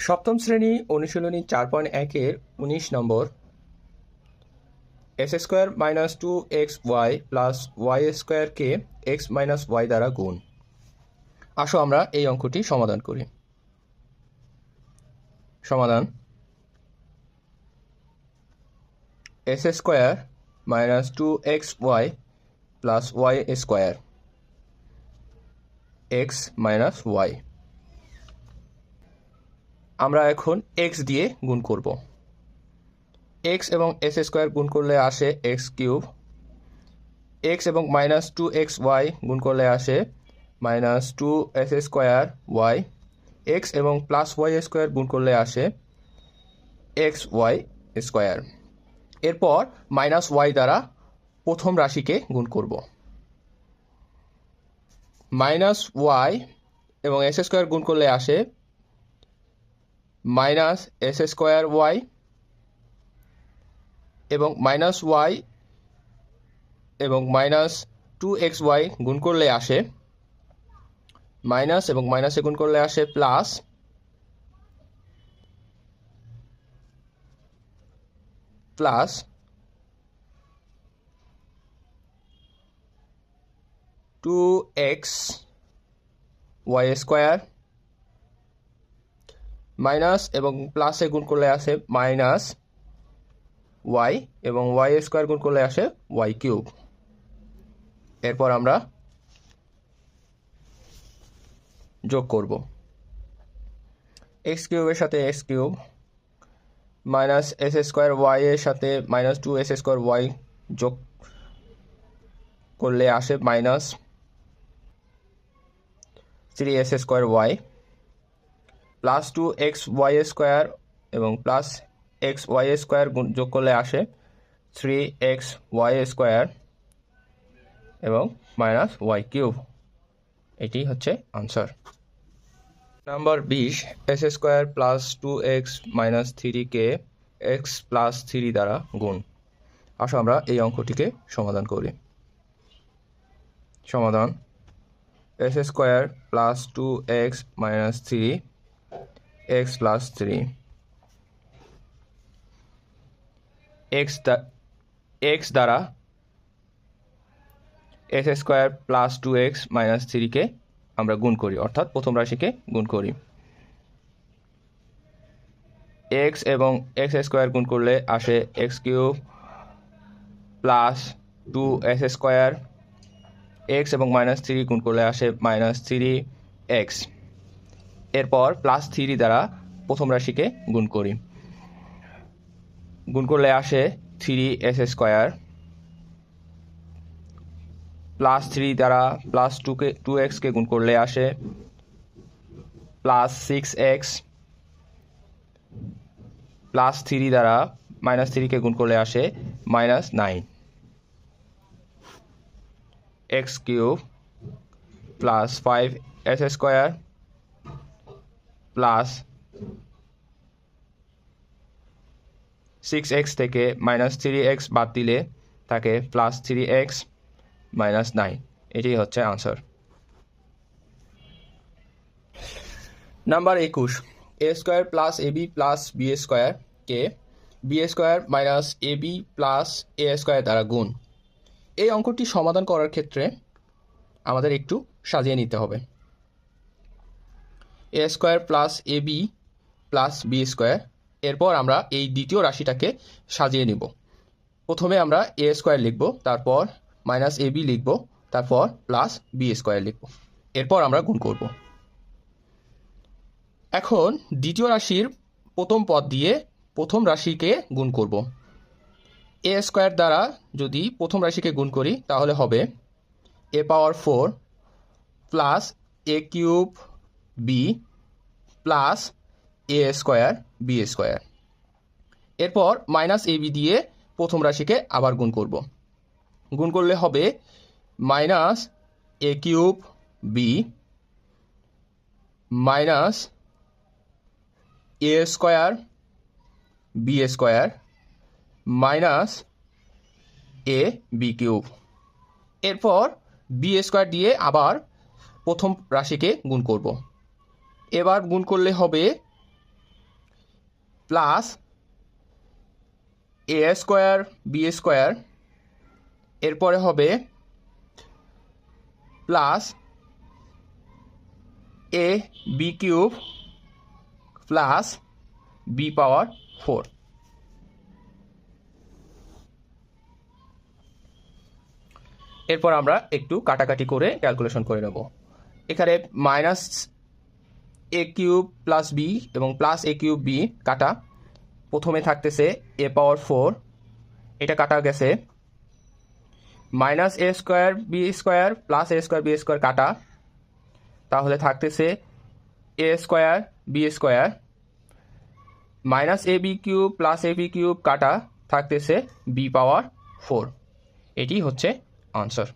সপ্তম শ্রেণী অনুশীলনী 4.1-এর 19 নম্বর x² - 2xy + y² কে x - y দ্বারা গুণ। আসো আমরা এই অঙ্কটি সমাধান করি। সমাধান: x² - 2xy + y² x - y। আমরা এখন x দিয়ে গুণ করব। x এবং s² গুণ করলে আসে x³, x এবং -2xy গুণ করলে আসে -2s²y, x এবং +y² গুণ করলে আসে xy²। এরপর -y দ্বারা প্রথম রাশিকে গুণ করব। -y এবং s² গুণ করলে আসে -s²y এবং -y এবং -2xy গুণ করলে আসে মাইনাস, এবং মাইনাসে গুণ করলে আসে প্লাস, প্লাস 2xy² মাইনাস এবং প্লাসে গুণ করলে আসে মাইনাস y এবং y² গুণ করলে আসে y³। এরপর আমরা যোগ করব x³ এর সাথে x³ -s²y এর সাথে -2s²y যোগ করলে আসে -3s²y প্লাস 2xy² এবং প্লাস xy² যোগ করলে আসে 3xy² এবং -y³। এটি হচ্ছে আনসার। নাম্বার 20, s² + 2x - 3 কে x + 3 দ্বারা গুণ। আসো আমরা এই অঙ্কটিকে সমাধান করি। সমাধান: s² + 2x - 3 x + 3 x দ্বারা s² + 2x - 3 কে আমরা গুণ করি, অর্থাৎ প্রথম রাশিকে গুণ করি। x এবং x² গুণ করলে আসে x³ প্লাস 2s², x এবং -3 গুণ করলে আসে -3x। এরপর +3 দ্বারা প্রথম রাশিকে গুণ করি। গুণ করলে আসে 3s², +3 দ্বারা +2x কে গুণ করলে আসে +6x, +3 দ্বারা -3 কে গুণ করলে আসে -9। x³ plus 5s² plus 6x থেকে -3x বাদ দিলে থাকে +3x -9। এটি হচ্ছে answer. Number 21, a² + ab + b² কে b² - ab + a² দ্বারা গুণ। এই অঙ্কটি সমাধান করার ক্ষেত্রে আমাদের একটু সাজিয়ে নিতে হবে। a² + ab + b²। এরপর আমরা এই দ্বিতীয় রাশিটাকে সাজিয়ে নিব। প্রথমে আমরা a² লিখব, তারপর -ab লিখব, তারপর +b² লিখব। এরপর আমরা গুণ করব। এখন দ্বিতীয় রাশির প্রথম পদ দিয়ে প্রথম রাশিকে গুণ করব। a² দ্বারা যদি প্রথম রাশিকে গুণ করি তাহলে হবে a⁴ plus a³ b plus a²b²। এরপর -ab দিয়ে প্রথম রাশিকে আবার গুণ করব। গুণ করলে হবে -a³ b minus a²b² minus ab³। এরপর b² দিয়ে আবার প্রথম রাশিকে গুণ করব। এবার গুণ করলে হবে প্লাস এ স্কোয়ার বি স্কোয়ার, এরপরে হবে plus A B cube plus B পাওয়ার 4। এরপর আমরা একটু কাটাকাটি করে ক্যালকুলেশন করে নেব। এখানে মাইনাস এ কিউব প্লাস বি এবং প্লাস এ কিউব বি কাটা, প্রথমে থাকতেছে এ পাওয়ার 4, এটা কাটা গেছে। মাইনাস এ স্কোয়ার বি স্কোয়ার প্লাস এ স্কোয়ার বি স্কোয়ার কাটা, তাহলে থাকতেছে এ square B square. Minus A B cube plus A B cube কাটা, থাকতেছে বি পাওয়ার 4। এটি হচ্ছে আনসার।